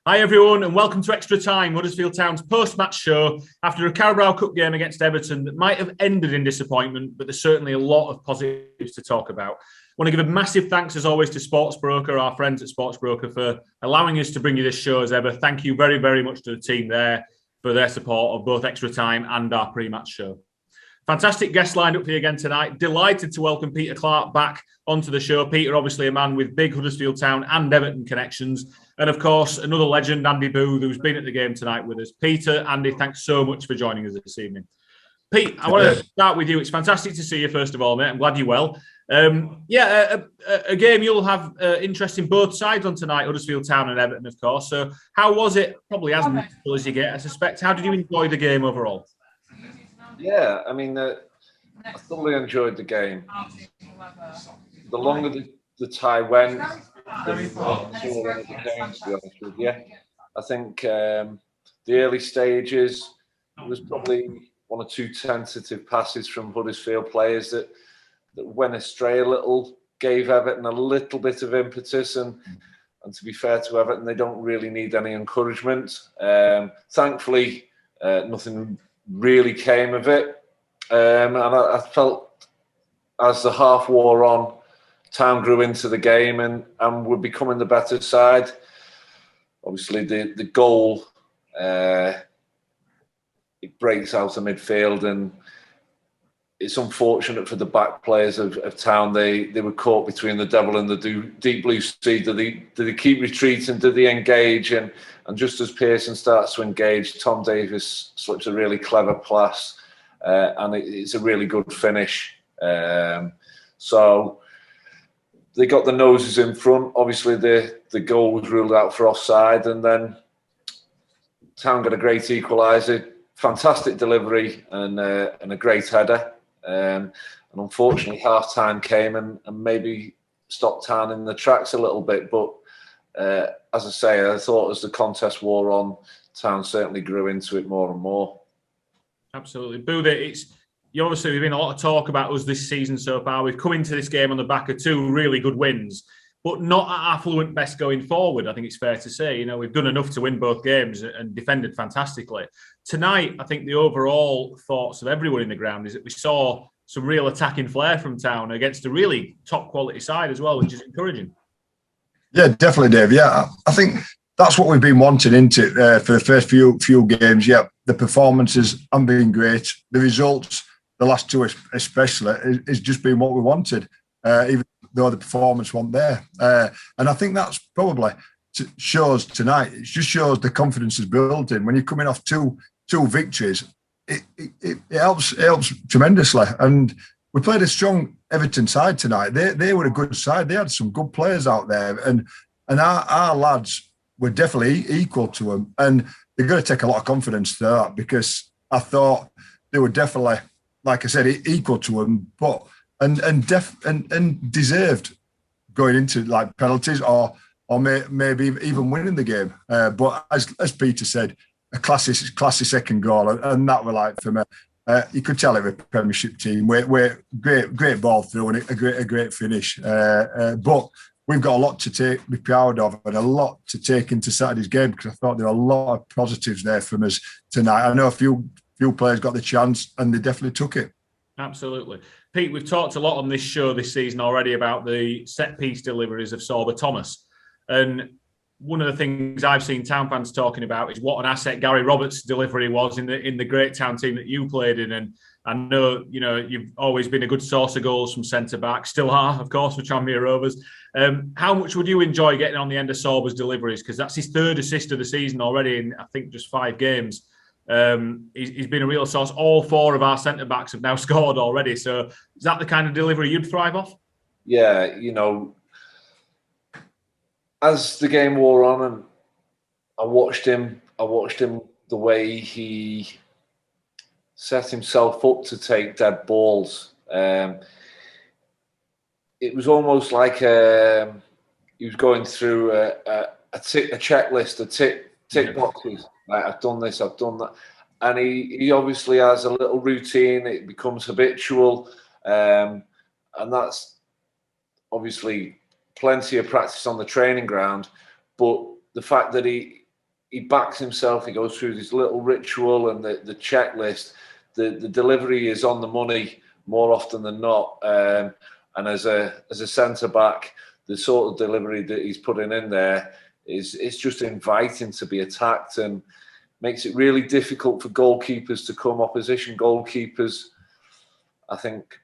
Hi everyone and welcome to Extra Time, Huddersfield Town's post-match show after a Carabao Cup game against Everton that might have ended in disappointment, but there's certainly a lot of positives to talk about. I want to give a massive thanks as always to Sportsbroker, our friends at Sportsbroker, for allowing us to bring you this show as ever. Thank you very, very much to the team there for their support of both Extra Time and our pre-match show. Fantastic guest lined up for you again tonight. Delighted to welcome Peter Clarke back onto the show. Peter, obviously a man with big Huddersfield Town and Everton connections. And of course, another legend, Andy Booth, who's been at the game tonight with us. Peter, Andy, thanks so much for joining us this evening. Pete, I want to start with you. It's fantastic to see you, first of all, mate. I'm glad you're well. A game you'll have interest in both sides on tonight, Huddersfield Town and Everton, of course. So how was it? Probably as mental as you get, I suspect. How did you enjoy the game overall? Yeah, I mean, I thoroughly enjoyed the game. The longer the tie went, the more I saw the game, to be honest with you. I think the early stages, there was probably one or two tentative passes from Huddersfield players that went astray a little, gave Everton a little bit of impetus. And to be fair to Everton, they don't really need any encouragement. Thankfully, nothing really came of it, and I felt as the half wore on, Town grew into the game and were becoming the better side. Obviously, the goal it breaks out of midfield, and it's unfortunate for the back players of Town. They were caught between the devil and the deep blue sea. Do they keep retreating? Do they engage? And just as Pearson starts to engage, Tom Davies slips a really clever pass, and it's a really good finish. So they got the noses in front. Obviously, the goal was ruled out for offside, and then Town got a great equaliser, fantastic delivery, and a great header. And unfortunately, half time came and maybe stopped Town in the tracks a little bit, but. As I say, I thought as the contest wore on, Town certainly grew into it more and more. Absolutely. Booth, obviously there's been a lot of talk about us this season so far. We've come into this game on the back of two really good wins, but not at our fluent best going forward, I think it's fair to say. You know, we've done enough to win both games and defended fantastically. Tonight, I think the overall thoughts of everyone in the ground is that we saw some real attacking flair from Town against a really top quality side as well, which is encouraging. Yeah, definitely, Dave. Yeah, I think that's what we've been wanting into for the first few games. Yeah, the performances haven't been great. The results, the last two especially, has just been what we wanted, even though the performance wasn't there. And I think that's probably shows tonight. It just shows the confidence is building. When you're coming off two victories, it helps tremendously. And we played a strong Everton side tonight. They were a good side. They had some good players out there, and our lads were definitely equal to them. And they've got to take a lot of confidence to that, because I thought they were definitely, like I said, equal to them, but and deserved going into like penalties or maybe even winning the game. But as Peter said, a classy second goal, and that were like for me. You could tell it was a Premiership team. We're great ball through and a great finish. But we've got a lot to be proud of and a lot to take into Saturday's game, because I thought there were a lot of positives there from us tonight. I know a few players got the chance and they definitely took it. Absolutely. Pete, we've talked a lot on this show this season already about the set-piece deliveries of Sorba Thomas. And one of the things I've seen Town fans talking about is what an asset Gary Roberts' delivery was in the great Town team that you played in. And I know, you know, you've always been a good source of goals from centre-back, still are, of course, for Tranmere Rovers. How much would you enjoy getting on the end of Sorba's deliveries? Because that's his third assist of the season already in, I think, just 5 games. He's been a real source. All 4 of our centre-backs have now scored already. So is that the kind of delivery you'd thrive off? Yeah, you know, as the game wore on and I watched him the way he set himself up to take dead balls. It was almost like he was going through a checklist, tick boxes. Like, I've done this, I've done that. And he obviously has a little routine. It becomes habitual. And that's obviously plenty of practice on the training ground. But the fact that he he backs himself. He goes through this little ritual and the checklist. The delivery is on the money more often than not. And as a centre back, the sort of delivery that he's putting in there is just inviting to be attacked and makes it really difficult for goalkeepers to come. Opposition goalkeepers, I think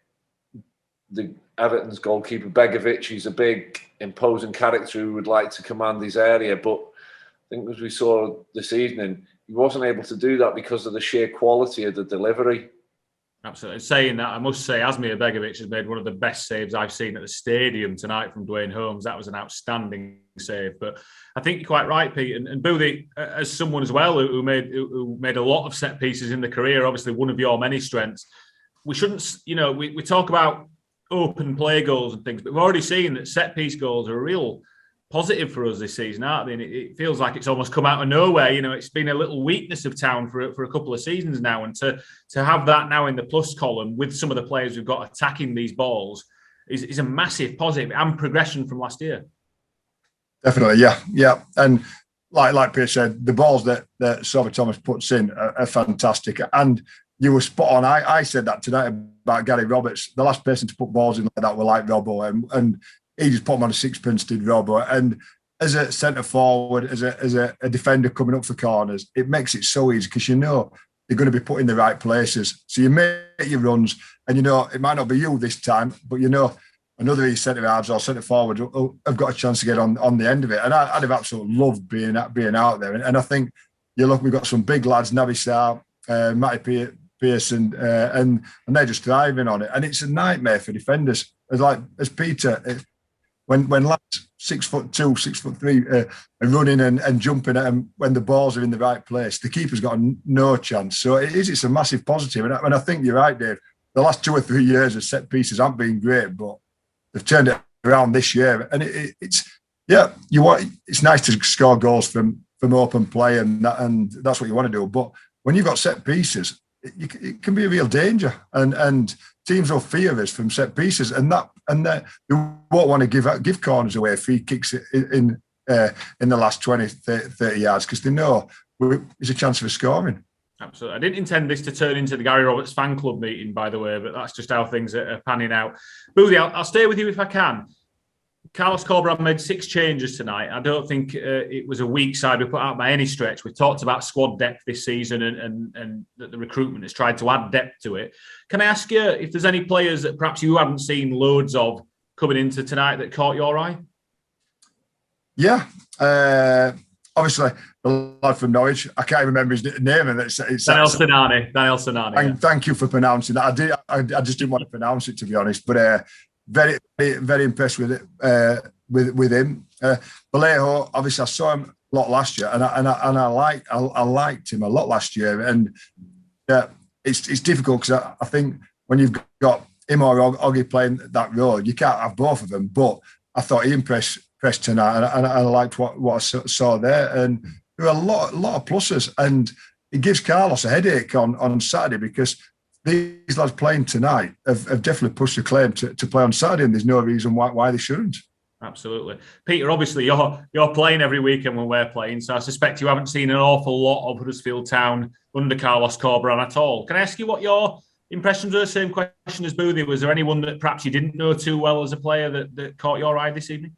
the Everton's goalkeeper Begovic, he's a big imposing character who would like to command his area, but I think as we saw this evening, he wasn't able to do that because of the sheer quality of the delivery. Absolutely. Saying that, I must say, Asmir Begovic has made one of the best saves I've seen at the stadium tonight from Dwayne Holmes. That was an outstanding save. But I think you're quite right, Pete. And Boothie, as someone as well who made a lot of set pieces in the career, obviously one of your many strengths, we shouldn't, we talk about open play goals and things, but we've already seen that set piece goals are a real positive for us this season, aren't they? And it feels like it's almost come out of nowhere. It's been a little weakness of Town for a couple of seasons now, and to have that now in the plus column with some of the players we've got attacking these balls is a massive positive and progression from last year. Definitely, yeah. And like Pierce said, the balls that Sorba Thomas puts in are fantastic. And you were spot on. I said that tonight about Gary Roberts. The last person to put balls in like that were like Robbo, and he just put them on a sixpence, did Robbo. And as a centre forward, as a defender coming up for corners, it makes it so easy because you're going to be put in the right places. So you make your runs, and it might not be you this time, but another of these centre halves or centre forward have got a chance to get on the end of it. And I'd have absolutely loved being out there. And I think we've got some big lads, Naby Sarr, Matty Pearson, and they're just thriving on it. And it's a nightmare for defenders. As Peter, when lads 6'2", 6'3" are running and jumping at them when the balls are in the right place, the keeper's got no chance. So it's a massive positive. And I think you're right, Dave. The last 2 or 3 years of set pieces haven't been great, but they've turned it around this year. And it's nice to score goals from open play, and that's what you want to do. But when you've got set pieces, it can be a real danger, and teams will fear us from set pieces, and they won't want to give corners away, free kicks in the last 20, 30 yards, because they know there's a chance for scoring. Absolutely. I didn't intend this to turn into the Gary Roberts fan club meeting, by the way, but that's just how things are panning out. Boothie, I'll stay with you if I can. Carlos Corberán made 6 changes tonight. I don't think it was a weak side we put out by any stretch. We've talked about squad depth this season and that the recruitment has tried to add depth to it. Can I ask you if there's any players that perhaps you haven't seen loads of coming into tonight that caught your eye? Yeah. Obviously, the lad from Norwich, I can't remember his name. And it's Daniel Sinani. Thank you for pronouncing that. I just didn't want to pronounce it, to be honest. But very, very impressed with it, with him. Vallejo, obviously, I saw him a lot last year, and I liked him a lot last year. And it's difficult because I think when you've got him or Oggy playing that role, you can't have both of them. But I thought he impressed tonight, and I liked what I saw there. And there were a lot of pluses, and it gives Carlos a headache on Saturday because these lads playing tonight have definitely pushed the claim to play on Saturday, and there's no reason why they shouldn't. Absolutely. Peter, obviously you're playing every weekend when we're playing, so I suspect you haven't seen an awful lot of Huddersfield Town under Carlos Corberán at all. Can I ask you what your impressions were? Same question as Boothie. Was there anyone that perhaps you didn't know too well as a player that caught your eye this evening?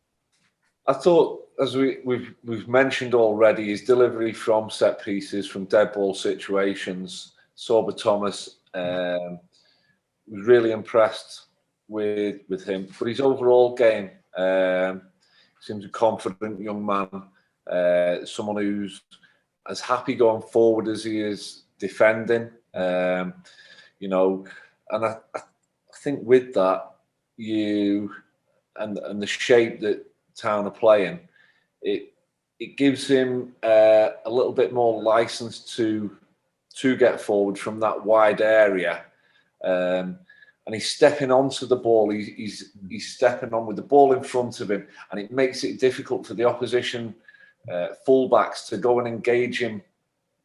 I thought, as we've mentioned already, his delivery from set pieces, from dead ball situations, Sorba Thomas, was really impressed with him. But his overall game, seems a confident young man, someone who's as happy going forward as he is defending. And I think with that, and the shape that Town are playing, it gives him a little bit more license to get forward from that wide area, and he's stepping onto the ball. He's stepping on with the ball in front of him, and it makes it difficult for the opposition fullbacks to go and engage him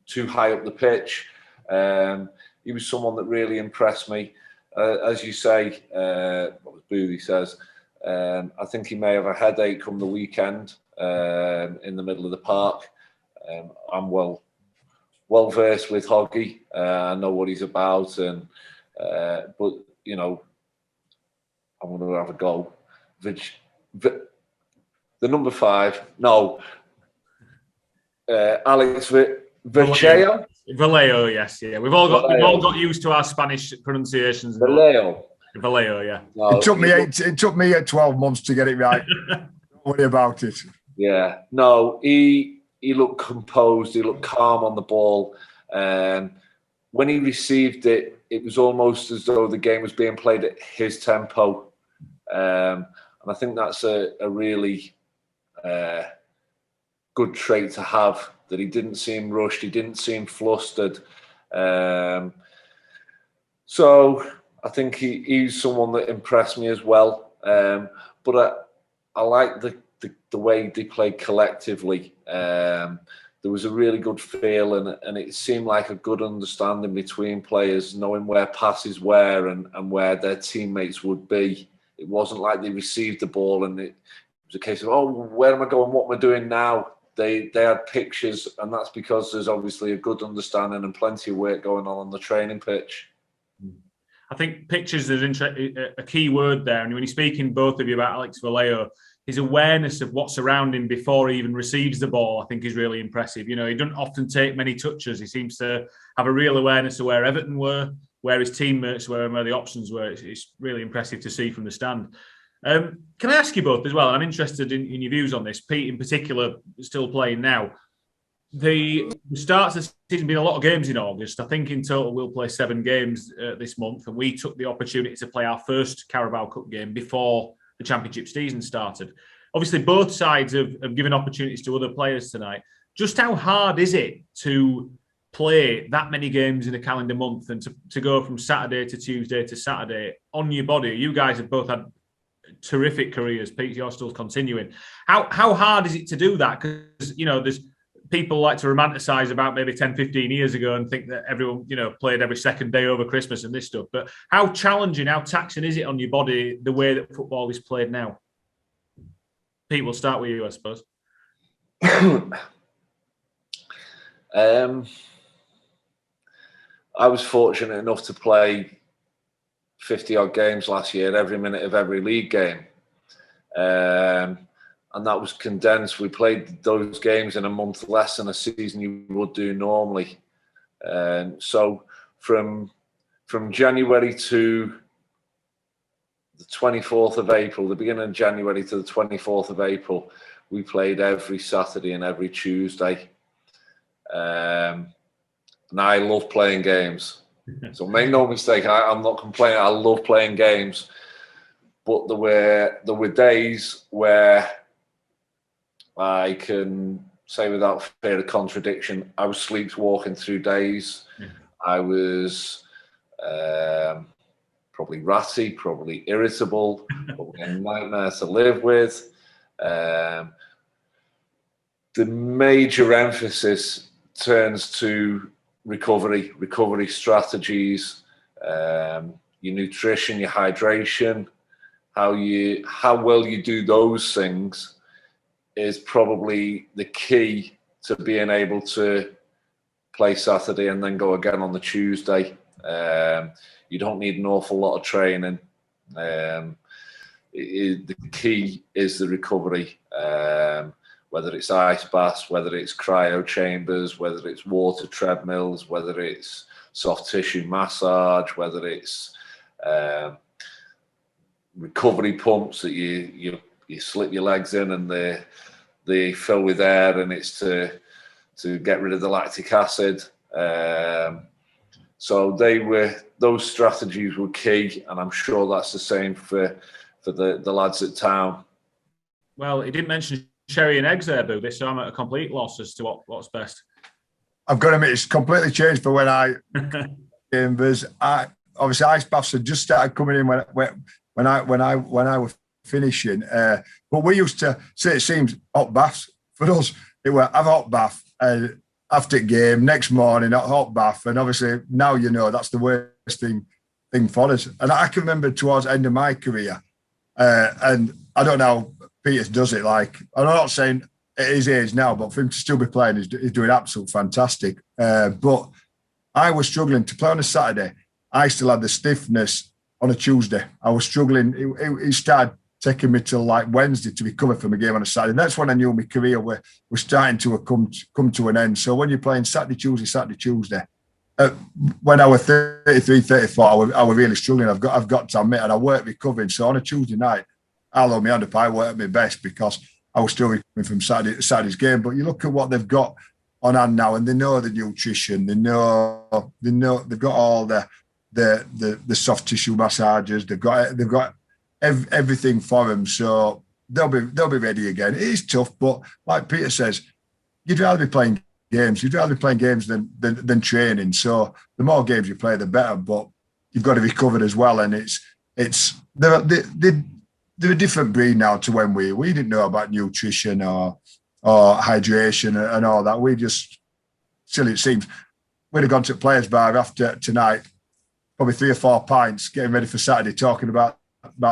too high up the pitch. He was someone that really impressed me. As you say, what Boothie says, I think he may have a headache come the weekend in the middle of the park. I'm well versed with Hoggy. I know what he's about, and but you know, I'm going to have a go. The number 5, no, Alex Vallejo. Vallejo, yes, yeah. We've all got used to our Spanish pronunciations. Vallejo, yeah. No, it took me 12 months to get it right. Don't worry about it. Yeah, no, he looked composed. He looked calm on the ball. When he received it, it was almost as though the game was being played at his tempo. And I think that's a really good trait to have, that he didn't seem rushed, he didn't seem flustered. So I think he's someone that impressed me as well. But I like the way they played collectively. There was a really good feel, and it seemed like a good understanding between players, knowing where passes were and where their teammates would be. It wasn't like they received the ball and it was a case of, oh, where am I going? What am I doing now? They had pictures, and that's because there's obviously a good understanding and plenty of work going on the training pitch. I think pictures is a key word there. And when you're speaking, both of you, about Alex Vallejo, his awareness of what's around him before he even receives the ball, I think, is really impressive. You know, he doesn't often take many touches. He seems to have a real awareness of where Everton were, where his teammates were, and where the options were. It's really impressive to see from the stand. Can I ask you both as well? And I'm interested in your views on this. Pete, in particular, still playing now. The start of the season, been a lot of games in August. I think in total we'll play 7 games this month, and we took the opportunity to play our first Carabao Cup game before the Championship season started. Obviously, both sides have given opportunities to other players tonight. Just how hard is it to play that many games in a calendar month and to go from Saturday to Tuesday to Saturday on your body? You guys have both had terrific careers. Pete, you're still continuing. How hard is it to do that? Because, you know, there's people like to romanticize about maybe 10, 15 years ago and think that everyone, you know, played every second day over Christmas and this stuff. But how challenging, how taxing is it on your body, the way that football is played now? Pete, we'll start with you, I suppose. I was fortunate enough to play 50-odd games last year, every minute of every league game. And that was condensed. We played those games in a month less than a season you would do normally. So from January to the 24th of April, the beginning of January to the 24th of April, we played every Saturday and every Tuesday. And I love playing games. So make no mistake, I'm not complaining. I love playing games. But there were days where I can say without fear of contradiction, I was sleepwalking through days. Yeah. I was probably ratty, probably irritable, probably a nightmare to live with. The major emphasis turns to recovery strategies, your nutrition, your hydration, how well you do those things is probably the key to being able to play Saturday and then go again on the Tuesday. You don't need an awful lot of training. The key is the recovery, whether it's ice baths, whether it's cryo chambers, whether it's water treadmills, whether it's soft tissue massage, whether it's recovery pumps that you slip your legs in and they fill with air, and it's to get rid of the lactic acid. So those strategies were key, and I'm sure that's the same for the lads at Town. Well, he didn't mention cherry and eggs there, Boo, so I'm at a complete loss as to what's best. I've got to admit, it's completely changed for when I came. Obviously ice baths had just started coming in when I was finishing. But we used to say, it seems, hot baths for us. It were have a hot bath after game, next morning, a hot bath, and obviously now you know that's the worst thing for us. And I can remember towards the end of my career, and I don't know how Peters does it. Like, I'm not saying at his age now, but for him to still be playing, he's doing absolutely fantastic. But I was struggling to play on a Saturday. I still had the stiffness on a Tuesday. I was struggling. It started taking me till like Wednesday to recover from a game on a Saturday. And that's when I knew my career was starting to come to an end. So when you're playing Saturday, Tuesday, when I was 33, 34, I was really struggling. I've got to admit, and I weren't recovering. So on a Tuesday night, I'll hold my hand up. I weren't at my best because I was still recovering from Saturday's game. But you look at what they've got on hand now, and they know the nutrition. They know they've got all the soft tissue massages. They've got everything for them. So they'll be ready again. It is tough, but like Peter says, you'd rather be playing games. You'd rather be playing games than training. So the more games you play, the better. But you've got to recover as well. And they're a different breed now to when we didn't know about nutrition or hydration and all that. We just, silly it seems, we'd have gone to a players' bar after tonight, probably 3 or 4 pints, getting ready for Saturday, talking about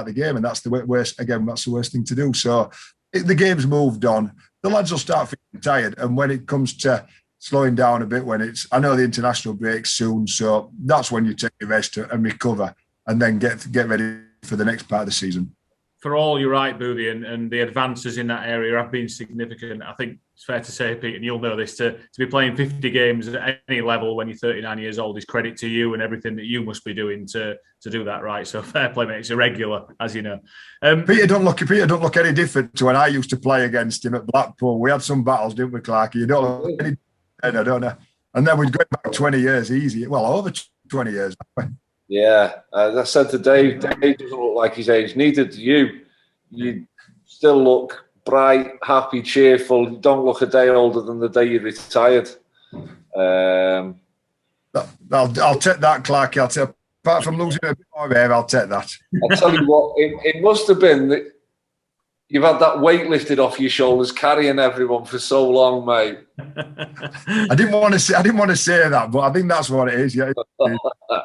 the game, and that's the worst. Again, that's the worst thing to do. So the game's moved on. The lads will start feeling tired, and when it comes to slowing down a bit, I know the international break's soon, so that's when you take a rest and recover, and then get ready for the next part of the season. For all, you're right, Boothie, and the advances in that area have been significant. I think it's fair to say, Pete, and you'll know this, to be playing 50 games at any level when you're 39 years old is credit to you and everything that you must be doing to do that right. So fair play, mate. It's irregular, as you know. Peter don't look any different to when I used to play against him at Blackpool. We had some battles, didn't we, Clarke? You don't look any different, I don't know. And then we'd go back 20 years easy. Well, over 20 years. Yeah, as I said to Dave, Dave doesn't look like his age. Neither do you. You still look bright, happy, cheerful. You don't look a day older than the day you retired. I'll take that, Clarke. Apart from losing a bit more hair, I'll take that. I tell you what, it must have been that you've had that weight lifted off your shoulders, carrying everyone for so long, mate. I didn't want to say that, but I think that's what it is. Yeah.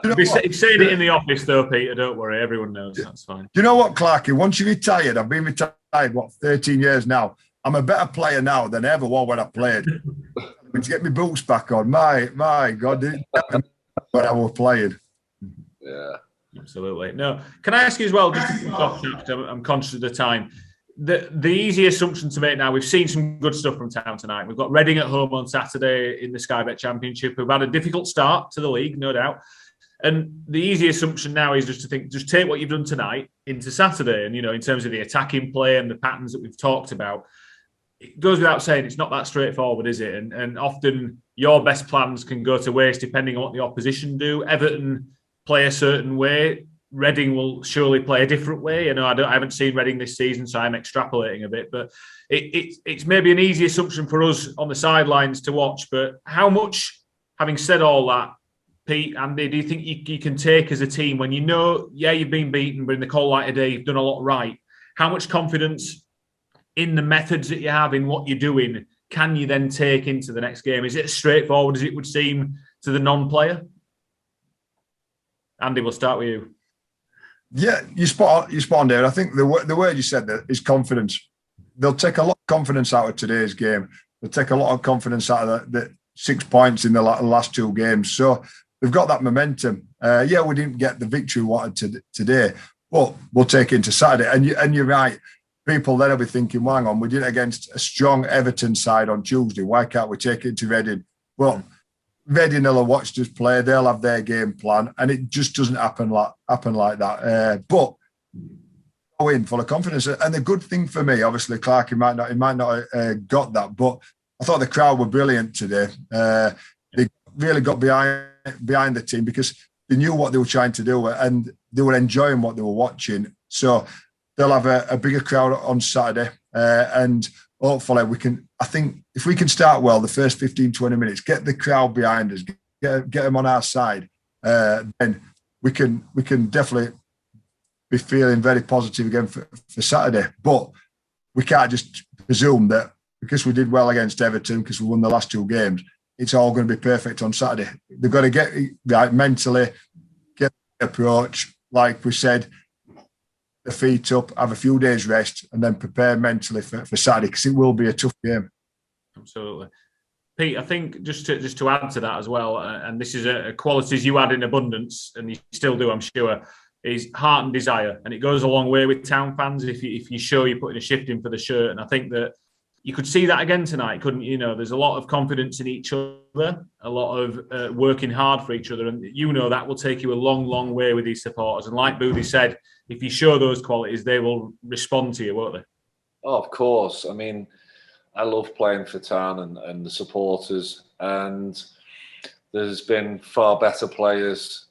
You've said it in the office, though, Peter. Don't worry, everyone knows. That's fine. Do you know what, Clarke? Once you're retired, I've been retired 13 years now. I'm a better player now than I ever was when I played. To get my boots back on, my God, when I was playing. Yeah, absolutely. No, can I ask you as well? Just to off, I'm conscious of the time. The easy assumption to make now, we've seen some good stuff from Town tonight. We've got Reading at home on Saturday in the Sky Bet Championship, who've had a difficult start to the league, no doubt. And the easy assumption now is just to think, just take what you've done tonight into Saturday. And, in terms of the attacking play and the patterns that we've talked about, it goes without saying it's not that straightforward, is it? And often your best plans can go to waste depending on what the opposition do. Everton play a certain way. Reading will surely play a different way. I haven't seen Reading this season, so I'm extrapolating a bit. But it's maybe an easy assumption for us on the sidelines to watch. But how much, having said all that, Pete, Andy, do you think you can take as a team when you've been beaten, but in the cold light of day, you've done a lot right? How much confidence in the methods that you have, in what you're doing, can you then take into the next game? Is it as straightforward as it would seem to the non-player? Andy, we'll start with you. Yeah, you spot on there. I think the word you said there is confidence. They'll take a lot of confidence out of today's game. They'll take a lot of confidence out of the 6 points in the last 2 games. So they've got that momentum. We didn't get the victory we wanted today, but we'll take it into Saturday. And you're right. People then will be thinking, well, hang on, we did it against a strong Everton side on Tuesday. Why can't we take it to Reading? Well, Reading will have watched us play. They'll have their game plan, and it just doesn't happen like that. But go in full of confidence. And the good thing for me, obviously, Clarke, he might not got that, but I thought the crowd were brilliant today. They really got behind the team because they knew what they were trying to do and they were enjoying what they were watching. So they'll have a bigger crowd on Saturday, and hopefully we can. I think if we can start well, the first 15, 20 minutes, get the crowd behind us, get them on our side, then we can definitely be feeling very positive again for Saturday. But we can't just presume that because we did well against Everton, because we won the last 2 games, it's all going to be perfect on Saturday. They've got to get right mentally, get the approach, like we said. the feet up, have a few days rest, and then prepare mentally for Saturday, because it will be a tough game. Absolutely. Pete, I think just to add to that as well, and this is a qualities you had in abundance, and you still do, I'm sure, is heart and desire, and it goes a long way with Town fans if you show you're putting a shift in for the shirt. And I think that you could see that again tonight, couldn't you? There's a lot of confidence in each other, a lot of working hard for each other, and that will take you a long, long way with these supporters. And like Boothie said, if you show those qualities, they will respond to you, won't they? Oh, of course. I mean, I love playing for Town and the supporters, and there's been far better players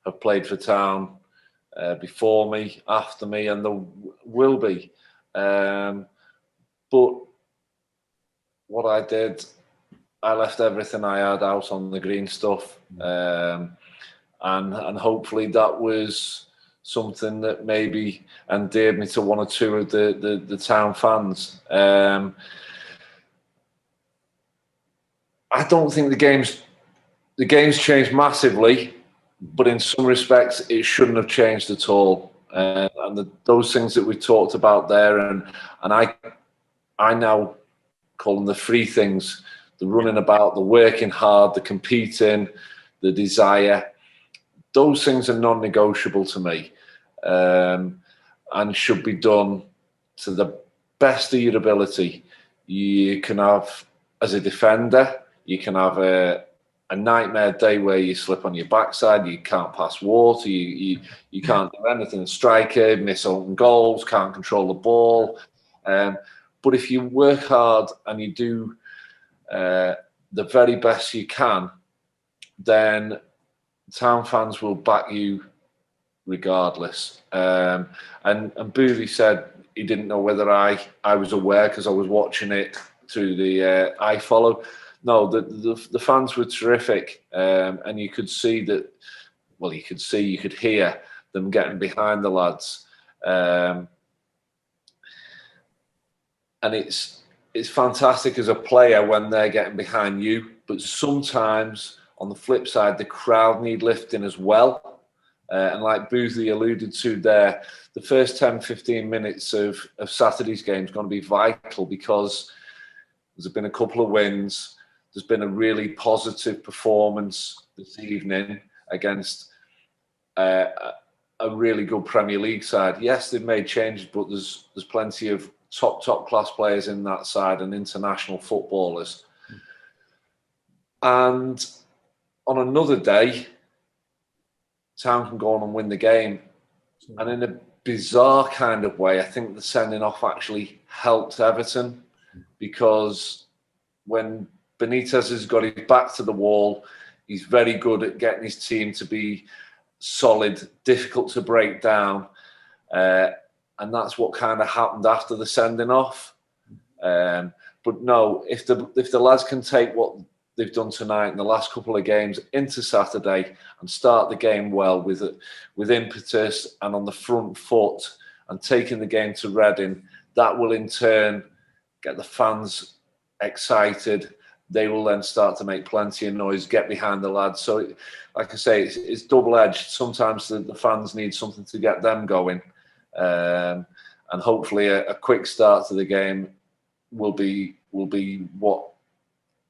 have played for Town before me, after me, and there will be. But what I did, I left everything I had out on the green stuff, and hopefully that was something that maybe endeared me to one or two of the Town fans. I don't think the game's changed massively, but in some respects it shouldn't have changed at all. And those things that we talked about there, and I now call them the three things: the running about, the working hard, the competing, the desire. Those things are non-negotiable to me, and should be done to the best of your ability. You can have, as a defender, you can have a nightmare day where you slip on your backside, you can't pass water, you can't do anything. Striker, miss open goals, can't control the ball. But if you work hard and you do the very best you can, then Town fans will back you regardless. And Boothie said he didn't know whether I was aware because I was watching it through the iFollow. No, the fans were terrific, and you could see that. Well, you could hear them getting behind the lads, and it's fantastic as a player when they're getting behind you. But sometimes, on the flip side, the crowd need lifting as well. And like Boothie alluded to there, the first 10-15 minutes of Saturday's game is going to be vital, because there's been a couple of wins. There's been a really positive performance this evening against a really good Premier League side. Yes, they've made changes, but there's plenty of top class players in that side and international footballers. And on another day, Town can go on and win the game. And in a bizarre kind of way, I think the sending off actually helped Everton, because when Benitez has got his back to the wall, he's very good at getting his team to be solid, difficult to break down. And that's what kind of happened after the sending off. But no, if the lads can take what they've done tonight in the last couple of games into Saturday and start the game well with impetus and on the front foot and taking the game to Reading, that will in turn get the fans excited. They will then start to make plenty of noise, get behind the lads. So, like I say, it's double-edged. Sometimes the fans need something to get them going. And hopefully a quick start to the game will be what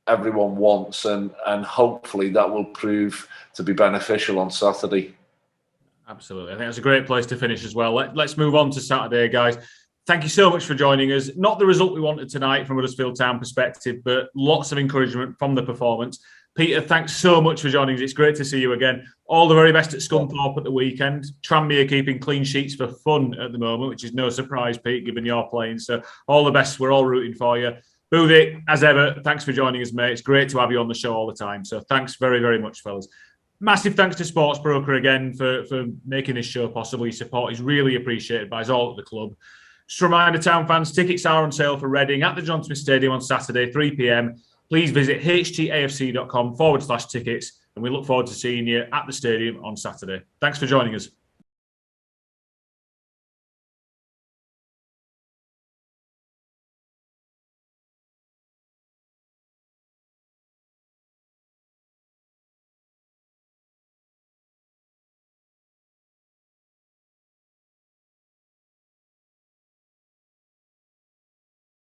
everyone wants, and hopefully that will prove to be beneficial on Saturday. Absolutely. I think that's a great place to finish as well. Let's move on to Saturday, guys. Thank you so much for joining us. Not the result we wanted tonight from a Huddersfield Town perspective, but lots of encouragement from the performance. Peter, thanks so much for joining us. It's great to see you again. All the very best at Scunthorpe at the weekend. Tranmere keeping clean sheets for fun at the moment, which is no surprise, Pete, given you're playing. So all the best. We're all rooting for you. Boothie, as ever, thanks for joining us, mate. It's great to have you on the show all the time. So thanks very, very much, fellas. Massive thanks to Sportsbroker again for making this show possible. Your support is really appreciated by us all at the club. Just a reminder, Town fans, tickets are on sale for Reading at the John Smith Stadium on Saturday, 3 p.m. Please visit htafc.com/tickets, and we look forward to seeing you at the stadium on Saturday. Thanks for joining us.